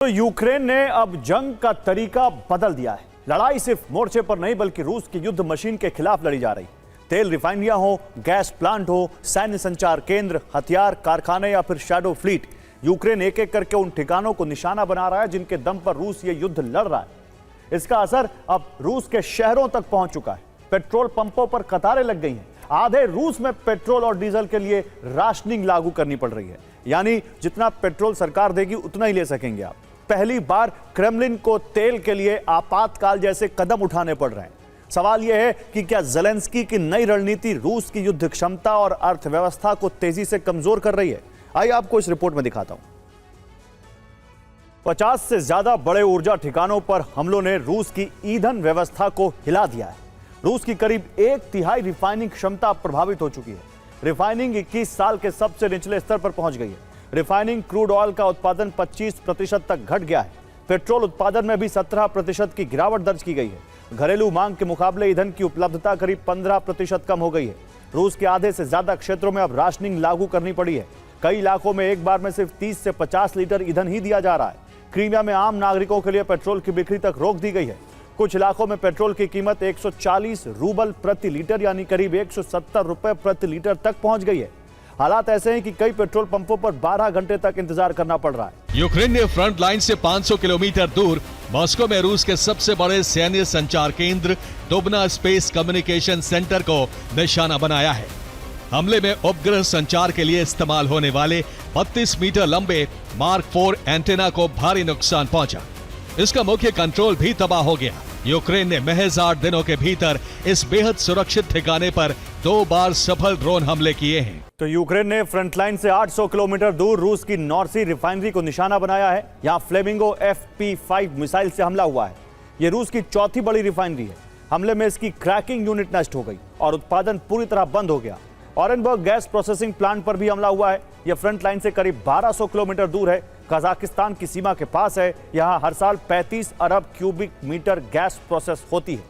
तो यूक्रेन ने अब जंग का तरीका बदल दिया है। लड़ाई सिर्फ मोर्चे पर नहीं बल्कि रूस की युद्ध मशीन के खिलाफ लड़ी जा रही। तेल रिफाइनरियां हो, गैस प्लांट हो, सैन्य संचार केंद्र, हथियार कारखाने या फिर शैडो फ्लीट, यूक्रेन एक एक करके उन ठिकानों को निशाना बना रहा है जिनके दम पर रूस ये युद्ध लड़ रहा है। इसका असर अब रूस के शहरों तक पहुंच चुका है। पेट्रोल पंपों पर कतारें लग गई हैं। आधे रूस में पेट्रोल और डीजल के लिए राशनिंग लागू करनी पड़ रही है, यानी जितना पेट्रोल सरकार देगी उतना ही ले सकेंगे आप। पहली बार क्रेमलिन को तेल के लिए आपातकाल जैसे कदम उठाने पड़ रहे हैं। सवाल यह है कि क्या ज़ेलेंस्की की नई रणनीति रूस की युद्ध क्षमता और अर्थव्यवस्था को तेजी से कमजोर कर रही है? आइए आपको इस रिपोर्ट में दिखाता हूं। 50 से ज्यादा बड़े ऊर्जा ठिकानों पर हमलों ने रूस की ईंधन व्यवस्था को हिला दिया है। रूस की करीब 1/3 रिफाइनिंग क्षमता प्रभावित हो चुकी है। रिफाइनिंग 21 साल के सबसे निचले स्तर पर पहुंच गई है। रिफाइनिंग क्रूड ऑयल का उत्पादन 25% तक घट गया है। पेट्रोल उत्पादन में भी 17% की गिरावट दर्ज की गई है। घरेलू मांग के मुकाबले ईंधन की उपलब्धता करीब 15% कम हो गई है। रूस के आधे से ज्यादा क्षेत्रों में अब राशनिंग लागू करनी पड़ी है। कई इलाकों में एक बार में सिर्फ 30 से 50 लीटर ईंधन ही दिया जा रहा है। क्रीमिया में आम नागरिकों के लिए पेट्रोल की बिक्री तक रोक दी गई है। कुछ इलाकों में पेट्रोल की कीमत 140 रूबल प्रति लीटर यानी करीब 170 रुपए प्रति लीटर तक पहुंच गई है। हालात ऐसे हैं कि कई पेट्रोल पंपों पर 12 घंटे तक इंतजार करना पड़ रहा है। यूक्रेन ने फ्रंट लाइन से 500 किलोमीटर दूर मॉस्को में रूस के सबसे बड़े सैन्य संचार केंद्र दुबना स्पेस कम्युनिकेशन सेंटर को निशाना बनाया है। हमले में उपग्रह संचार के लिए इस्तेमाल होने वाले 32 मीटर लंबे मार्क 4 एंटेना को भारी नुकसान पहुंचा। इसका मुख्य कंट्रोल भी तबाह हो गया। यूक्रेन ने महज 8 दिनों के भीतर इस बेहद सुरक्षित ठिकाने पर 2 बार सफल ड्रोन हमले किए हैं। तो यूक्रेन ने फ्रंटलाइन से 800 किलोमीटर दूर रूस की नॉर्थ सी रिफाइनरी को निशाना बनाया है। यहाँ फ्लेमिंगो FP5 मिसाइल से हमला हुआ है। ये रूस की चौथी बड़ी रिफाइनरी है। हमले में इसकी क्रैकिंग यूनिट नष्ट हो गई और उत्पादन पूरी तरह बंद हो गया। ऑरेनबर्ग गैस प्रोसेसिंग प्लांट पर भी हमला हुआ है। यह फ्रंट लाइन से करीब 1200 किलोमीटर दूर है। कजाकिस्तान की सीमा के पास है। यहाँ हर साल 35 अरब क्यूबिक मीटर गैस प्रोसेस होती है।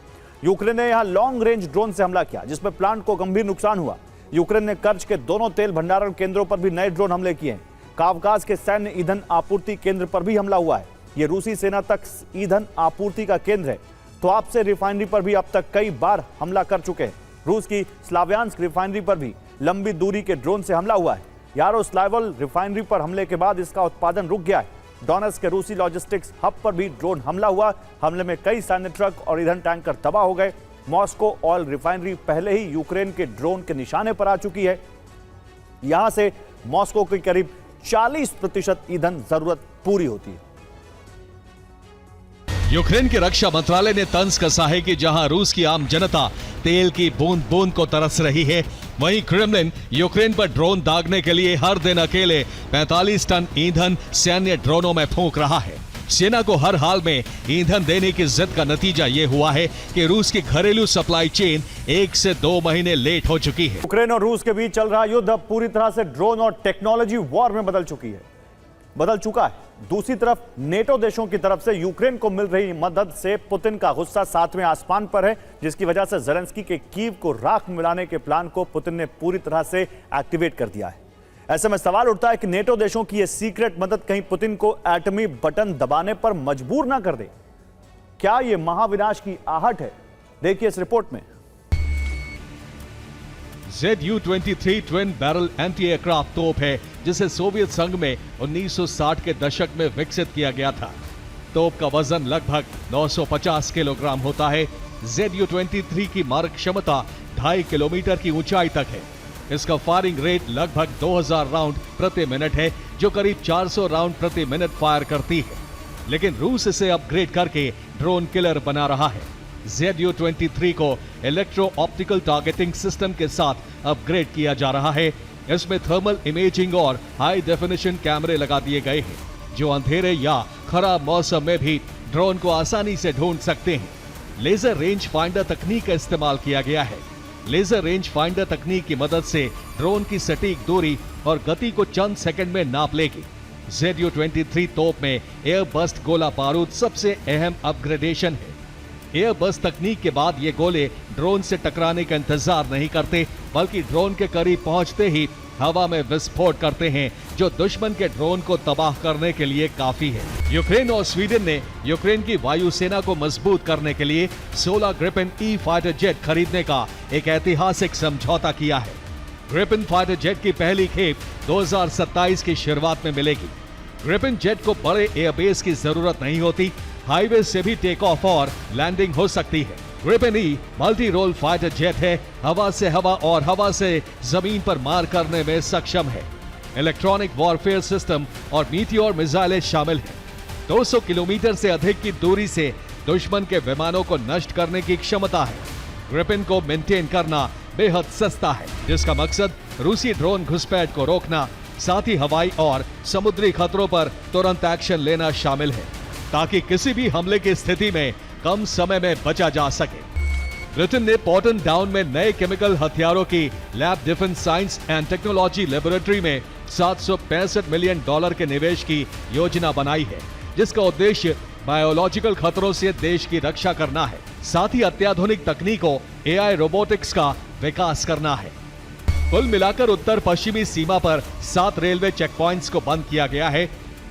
यूक्रेन ने यहाँ लॉन्ग रेंज ड्रोन से हमला किया जिसमें प्लांट को गंभीर नुकसान हुआ। यूक्रेन ने कर्ज के दोनों तेल भंडारण केंद्रों पर भी नए ड्रोन हमले किए हैं। कावकाज के सैन्य ईंधन आपूर्ति केंद्र पर भी हमला हुआ है। यह रूसी सेना तक ईंधन आपूर्ति का केंद्र है। तो आपसे रिफाइनरी पर भी अब तक कई बार हमला कर चुके हैं। रूस की स्लावियांस्क रिफाइनरी पर भी लंबी दूरी के ड्रोन से हमला हुआ है। यारोस्लावल रिफाइनरी पर हमले के बाद इसका उत्पादन रुक गया है। डोनेट्स्क के रूसी लॉजिस्टिक्स हब पर भी ड्रोन हमला हुआ। हमले में कई सैन्य ट्रक और ईंधन टैंकर तबाह हो गए। मॉस्को ऑयल रिफाइनरी पहले ही यूक्रेन के ड्रोन के निशाने पर आ चुकी है। यहां से मॉस्को की करीब 40% ईंधन जरूरत पूरी होती है। यूक्रेन के रक्षा मंत्रालय ने तंज कसा है कि जहां रूस की आम जनता तेल की बूंद बूंद को तरस रही है, वहीं क्रेमलिन यूक्रेन पर ड्रोन दागने के लिए हर दिन अकेले 45 टन ईंधन सैन्य ड्रोनों में फूंक रहा है। सेना को हर हाल में ईंधन देने की जिद का नतीजा यह हुआ है कि रूस की घरेलू सप्लाई चेन 1 से 2 महीने लेट हो चुकी है। यूक्रेन और रूस के बीच चल रहा युद्ध अब पूरी तरह से ड्रोन और टेक्नोलॉजी वॉर में बदल चुका है। दूसरी तरफ नेटो देशों की तरफ से यूक्रेन को मिल रही मदद से पुतिन का गुस्सा 7वें आसमान पर है, जिसकी वजह से ज़ेलेंस्की के कीव को राख मिलाने के प्लान को पुतिन ने पूरी तरह से एक्टिवेट कर दिया है। ऐसे में सवाल उठता है कि नेटो देशों की यह सीक्रेट मदद कहीं पुतिन को एटमी बटन दबाने पर मजबूर ना कर दे। क्या यह महाविनाश की आहट है? देखिए इस रिपोर्ट में। ZU-23 twin barrel anti aircraft तोप है जिसे सोवियत संघ में 1960 के दशक में विकसित किया गया था। तोप का वजन लगभग 950 किलोग्राम होता है। ZU-23 की मारक क्षमता 2.5 किलोमीटर की ऊंचाई तक है। इसका फायरिंग रेट लगभग 2000 राउंड प्रति मिनट है, जो करीब 400 राउंड प्रति मिनट फायर करती है। लेकिन रूस इसे अपग्रेड करके ड्रोन किलर बना रहा है। ZU-23 को इलेक्ट्रो ऑप्टिकल टारगेटिंग सिस्टम के साथ अपग्रेड किया जा रहा है। इसमें थर्मल इमेजिंग और हाई डेफिनेशन कैमरे लगा दिए गए हैं, जो अंधेरे या खराब मौसम में भी ड्रोन को आसानी से ढूंढ सकते हैं। लेजर रेंज फाइंडर तकनीक का इस्तेमाल किया गया है। लेजर रेंज फाइंडर तकनीक की मदद से ड्रोन की सटीक दूरी और गति को चंद सेकंड में नाप लेगी। ZU-23 तोप में एयर बस्ट गोला बारूद सबसे अहम अपग्रेडेशन है। एयर बस्ट तकनीक के बाद ये गोले ड्रोन से टकराने का इंतजार नहीं करते, बल्कि ड्रोन के करीब पहुंचते ही हवा में विस्फोट करते हैं जो दुश्मन के ड्रोन को तबाह करने के लिए काफी है। यूक्रेन और स्वीडन ने यूक्रेन की वायुसेना को मजबूत करने के लिए 16 ग्रिपेन ई फाइटर जेट खरीदने का एक ऐतिहासिक समझौता किया है। ग्रिपेन फाइटर जेट की पहली खेप 2027 की शुरुआत में मिलेगी। ग्रिपेन जेट को बड़े एयरबेस की जरूरत नहीं होती, हाईवे से भी टेक ऑफ और लैंडिंग हो सकती है। Gripen E multi role fighter jet है, हवा से हवा और हवा से जमीन पर मार करने में सक्षम है। इलेक्ट्रॉनिक वॉरफेयर सिस्टम और मीटियोर मिसाइलें शामिल हैं। 200 किलोमीटर से अधिक की दूरी से दुश्मन के विमानों को नष्ट करने की क्षमता है। ग्रिपेन को मेंटेन करना बेहद सस्ता है, जिसका मकसद रूसी ड्रोन घुसपैठ को रोकना, साथ ही हवाई और समुद्री खतरों पर तुरंत एक्शन लेना शामिल है, ताकि किसी भी हमले की स्थिति में कम समय में बचा जा सके। ब्रिटेन ने पॉटन डाउन में नए केमिकल हथियारों की lab defence science and technology laboratory में $765 मिलियन के निवेश की योजना बनाई है, जिसका उद्देश्य बायोलॉजिकल खतरों से देश की रक्षा करना है, साथ ही अत्याधुनिक तकनीकों AI रोबोटिक्स का विकास करना है। कुल मिलाकर उत्तर पश्चिमी सीमा पर 7 रेलवे चेक पॉइंट्स को बंद किया गया है।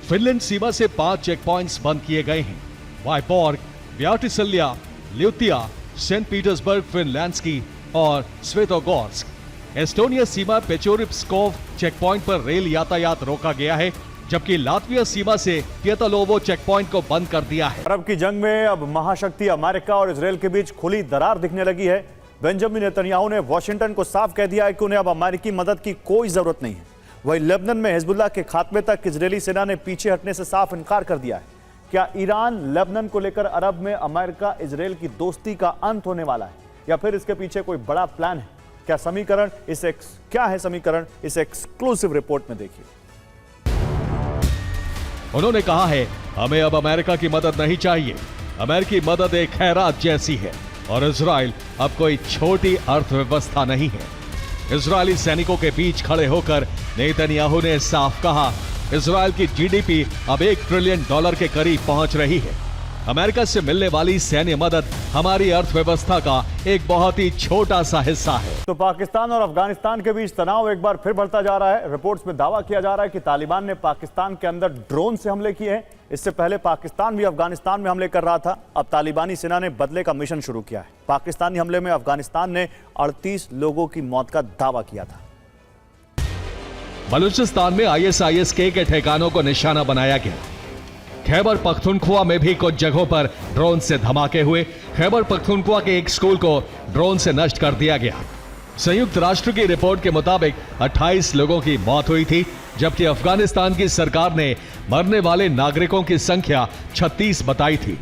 फिनलैंड सीमा से 5 चेक पॉइंट्स बंद किए गए हैं। वाइबॉर्ग, व्याटिसल्या, ल्यूतिया, सेंट पीटर्सबर्ग फिनलैंड्स्की और स्वेतोगोर्स्क। एस्टोनिया सीमा पेचोरिप्स्कोव चेक पॉइंट पर रेल यातायात रोका गया है, जबकि लातविया सीमा से पियतलोवो चेक पॉइंट को बंद कर दिया है। अरब की जंग में अब महाशक्ति अमेरिका और इजरायल के बीच खुली दरार दिखने लगी है। बेंजामिन नेतन्याहू ने वॉशिंगटन को साफ कह दिया है कि उन्हें अब अमेरिकी मदद की कोई जरूरत नहीं है। वहीं लेबनान में हिजबुल्लाह के खात्मे तक इजरायली सेना ने पीछे हटने से साफ इनकार कर दिया है। क्या ईरान लेबनान को लेकर अरब में अमेरिका इजरायल की दोस्ती का अंत होने वाला है, या फिर इसके पीछे कोई बड़ा प्लान है? क्या है समीकरण इस एक्सक्लूसिव रिपोर्ट में देखिए। उन्होंने कहा है, हमें अब अमेरिका की मदद नहीं चाहिए। अमेरिकी मदद एक खैरात जैसी है और इजराइल अब कोई छोटी अर्थव्यवस्था नहीं है। इजरायली सैनिकों के बीच खड़े होकर नेतन्याहू ने साफ कहा, इजराइल की जीडीपी अब $1 ट्रिलियन के करीब पहुंच रही है। अमेरिका से मिलने वाली सैन्य मदद हमारी अर्थव्यवस्था का एक बहुत ही छोटा सा हिस्सा है। तो पाकिस्तान और अफगानिस्तान के बीच तनाव एक बार फिर बढ़ता जा रहा है। रिपोर्ट्स में दावा किया जा रहा है कि तालिबान ने पाकिस्तान के अंदर ड्रोन से हमले किए हैं। इससे पहले पाकिस्तान भी अफगानिस्तान में हमले कर रहा था। अब तालिबानी सेना ने बदले का मिशन शुरू किया है। पाकिस्तानी हमले में अफगानिस्तान ने 38 लोगों की मौत का दावा किया था। बलूचिस्तान में ISIS के ठिकानों को निशाना बनाया गया। खैबर पख्तूनख्वा में भी कुछ जगहों पर ड्रोन से धमाके हुए। खैबर पख्तूनख्वा के एक स्कूल को ड्रोन से नष्ट कर दिया गया। संयुक्त राष्ट्र की रिपोर्ट के मुताबिक 28 लोगों की मौत हुई थी, जबकि अफगानिस्तान की सरकार ने मरने वाले नागरिकों की संख्या 36 बताई थी।